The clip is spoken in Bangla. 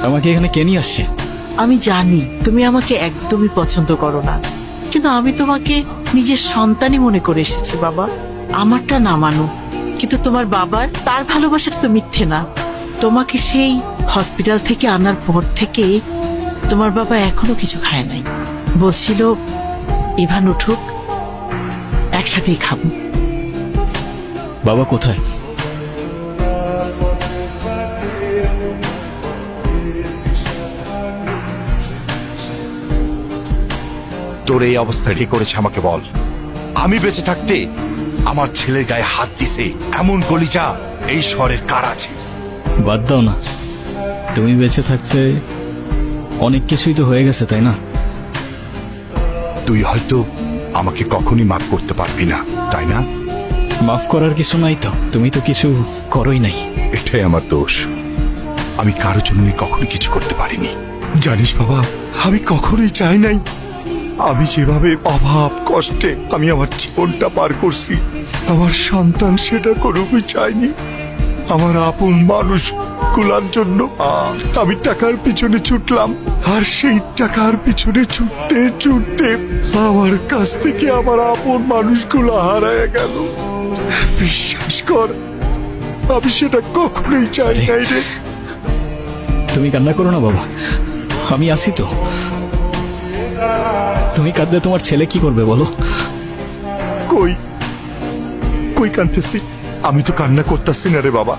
আমাকে এখানে কে নিয়ে আসছে? আমি জানি তুমি আমাকে একদমই পছন্দ করো না, কিন্তু আমি তোমাকে নিজের সন্তানই মনে করে এসেছি বাবা। আমারটা না মানো, কিন্তু তোমার বাবার তার ভালোবাসাটা তো মিথ্যে না। তোমাকে সেই হসপিটাল থেকে আনার পর থেকে তোমার বাবা এখনো কিছু খায় নাই। বলছিল ইভান উঠুক, একসাথেই খাবো। বাবা কোথায়? তোর এই অবস্থা ঠিক করেছে আমাকে বল। আমি বেঁচে থাকতে আমার ছেলের গায়ে হাত দিছে এমন কলিজা এই শহরের কার আছে? বাদ দাও না, তুমি বেঁচে থাকতে অনেক কিছুই তো হয়ে গেছে, তাই না? তুই হয়তো আমাকে কখনই মাফ করতে পারবি না, তাই না? মাফ করার কিছু নাই তো, তুমি তো কিছু করোই নাই। এটাই আমার দোষ। আমি কারোর জন্য কখনো কিছু করতে পারিনি। জানিস বাবা, আমি কখনোই চাই নাই আমি যেভাবে অভাব কষ্টে আমি আমার জীবনটা পার করছি, আমার সন্তান সেটা করুকই চাইনি। আমার আপন মানুষ গুলার জন্য আমি টাকার পিছনে ছুটলাম, আর সেই টাকার পিছনে ছুটতে ছুটতে আমার কাছ থেকে আমার আপন মানুষগুলো হারায় গেল। বিশ্বাস কর, আমি সেটা কখনোই চাই নাই রে। তুমি কান্না করো না বাবা, আমি আছি তো। তুমি কাঁদলে তোমার ছেলে কি করবে বলো? কই কই কাঁদতেছি? আমি তো কান্না করতেছি না রে বাবা।